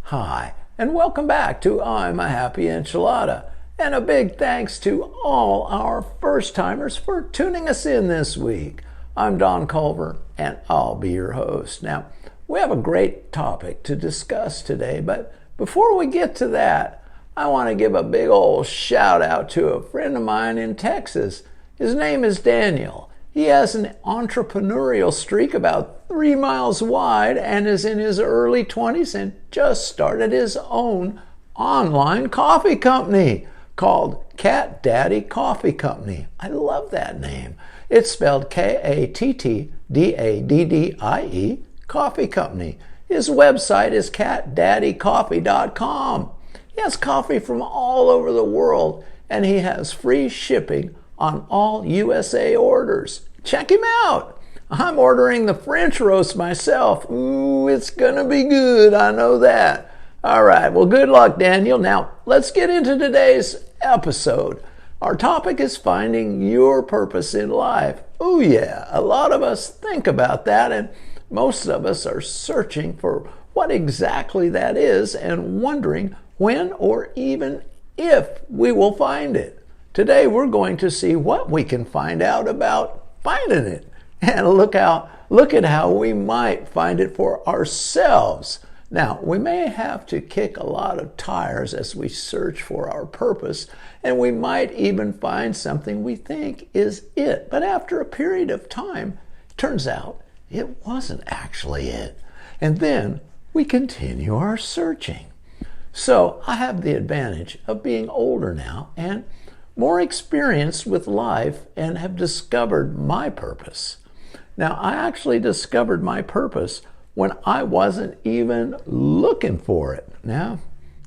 Hi, and welcome back to I'm a Happy Enchilada. And a big thanks to all our first-timers for tuning us in this week. I'm Don Culver, and I'll be your host. Now, we have a great topic to discuss today, but before we get to that, I want to give a big old shout out to a friend of mine in Texas. His name is Daniel. He has an entrepreneurial streak about 3 miles wide and is in his early 20s and just started his own online coffee company called Cat Daddy Coffee Company. I love that name. It's spelled Kattdaddie, Coffee Company. His website is catdaddycoffee.com. He has coffee from all over the world, and he has free shipping on all USA orders. Check him out. I'm ordering the French roast myself. Ooh, it's gonna be good, I know that. All right, well, good luck, Daniel. Now, let's get into today's episode. Our topic is finding your purpose in life. Oh yeah, a lot of us think about that, and most of us are searching for what exactly that is and wondering when or even if we will find it. Today we're going to see what we can find out about finding it, and look at how we might find it for ourselves. Now, we may have to kick a lot of tires as we search for our purpose, and we might even find something we think is it. But after a period of time, it turns out it wasn't actually it. And then we continue our searching. So I have the advantage of being older now and more experienced with life and have discovered my purpose. Now, I actually discovered my purpose when I wasn't even looking for it. Now,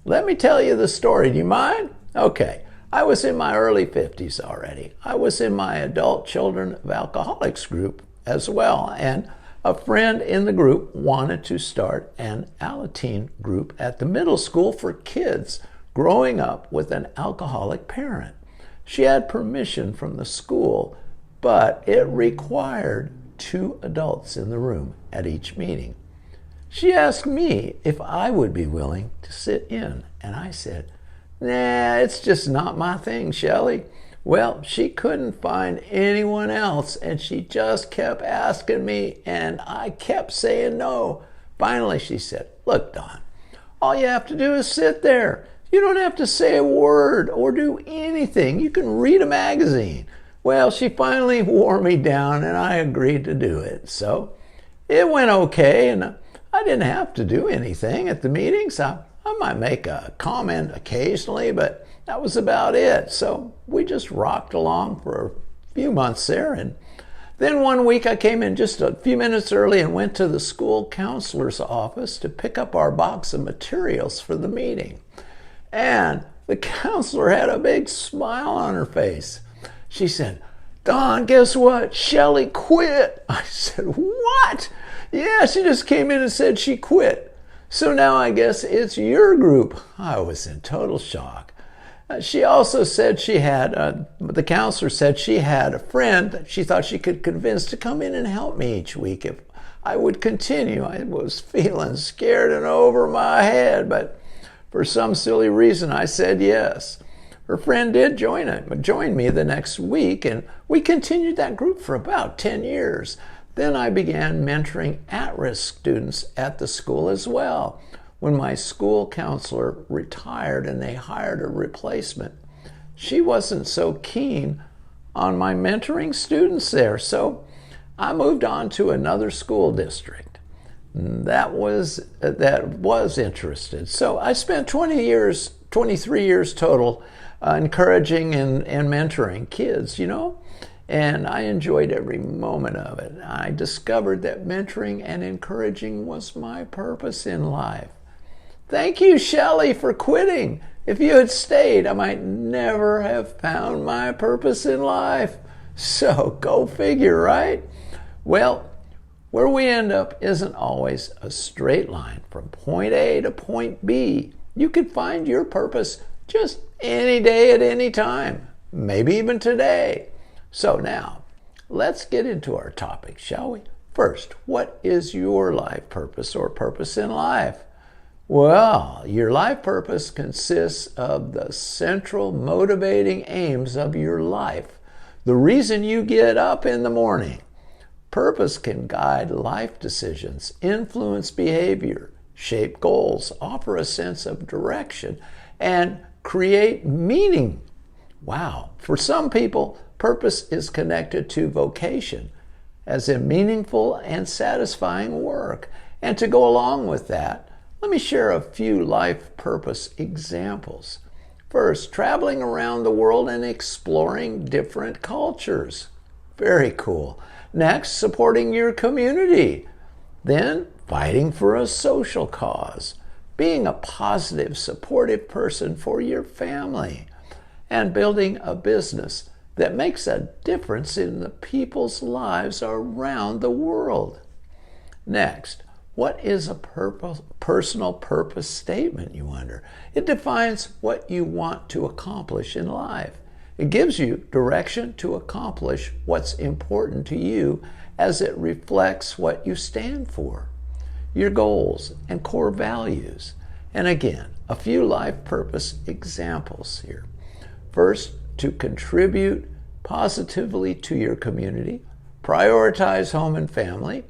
let me tell you the story. Do you mind? Okay. I was in my early 50s already. I was in my adult children of alcoholics group as well, and a friend in the group wanted to start an Alateen group at the middle school for kids growing up with an alcoholic parent. She had permission from the school, but it required 2 adults in the room at each meeting. She asked me if I would be willing to sit in, and I said, "Nah, it's just not my thing, Shelley." Well, she couldn't find anyone else, and she just kept asking me, and I kept saying no. Finally, she said, "Look, Don, all you have to do is sit there. You don't have to say a word or do anything. You can read a magazine." Well, she finally wore me down, and I agreed to do it. So it went okay, and I didn't have to do anything at the meetings. I might make a comment occasionally, but that was about it. So we just rocked along for a few months there. And then one week I came in just a few minutes early and went to the school counselor's office to pick up our box of materials for the meeting. And the counselor had a big smile on her face. She said, "Don, guess what? Shelley quit." I said, "What?" "Yeah, she just came in and said she quit. So now I guess it's your group." I was in total shock. She also said the counselor said she had a friend that she thought she could convince to come in and help me each week if I would continue. I was feeling scared and over my head, but for some silly reason I said yes. Her friend did join me the next week, and we continued that group for about 10 years. Then I began mentoring at-risk students at the school as well. When my school counselor retired and they hired a replacement, she wasn't so keen on my mentoring students there, so I moved on to another school district that was interested. So I spent 23 years total encouraging and mentoring kids, and I enjoyed every moment of it. I discovered that mentoring and encouraging was my purpose in life. Thank you, Shelley, for quitting. If you had stayed, I might never have found my purpose in life. So go figure, right? Well, where we end up isn't always a straight line from point A to point B. You could find your purpose just any day at any time, maybe even today. So now, let's get into our topic, shall we? First, what is your life purpose or purpose in life? Well, your life purpose consists of the central motivating aims of your life, the reason you get up in the morning. Purpose can guide life decisions, influence behavior, shape goals, offer a sense of direction, and create meaning. Wow. For some people, purpose is connected to vocation, as in meaningful and satisfying work. And to go along with that, let me share a few life purpose examples. First, traveling around the world and exploring different cultures. Very cool. Next, supporting your community. Then, fighting for a social cause. Being a positive, supportive person for your family. And building a business that makes a difference in the people's lives around the world. Next, what is a personal purpose statement, you wonder? It defines what you want to accomplish in life. It gives you direction to accomplish what's important to you as it reflects what you stand for, your goals and core values. And again, a few life purpose examples here. First, to contribute positively to your community, prioritize home and family,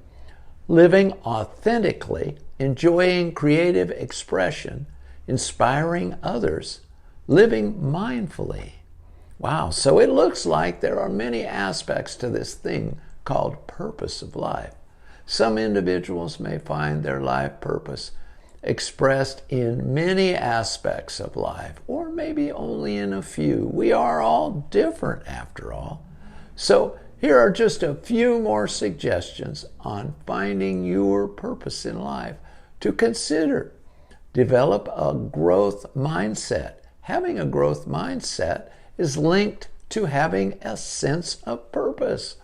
living authentically, enjoying creative expression, inspiring others, living mindfully. Wow, so it looks like there are many aspects to this thing called purpose of life. Some individuals may find their life purpose expressed in many aspects of life, or maybe only in a few. We are all different after all. So here are just a few more suggestions on finding your purpose in life to consider. Develop a growth mindset. Having a growth mindset is linked to having a sense of purpose.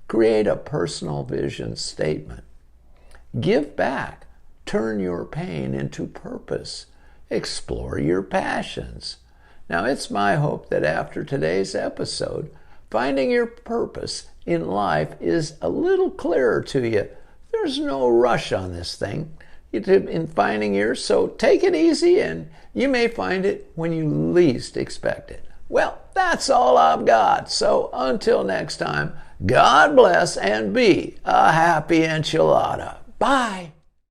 Create a personal vision statement. Give back. Turn your pain into purpose. Explore your passions. Now, it's my hope that after today's episode, finding your purpose in life is a little clearer to you. There's no rush on this thing in finding yours, so take it easy and you may find it when you least expect it. Well, that's all I've got. So until next time, God bless and be a happy enchilada. Bye.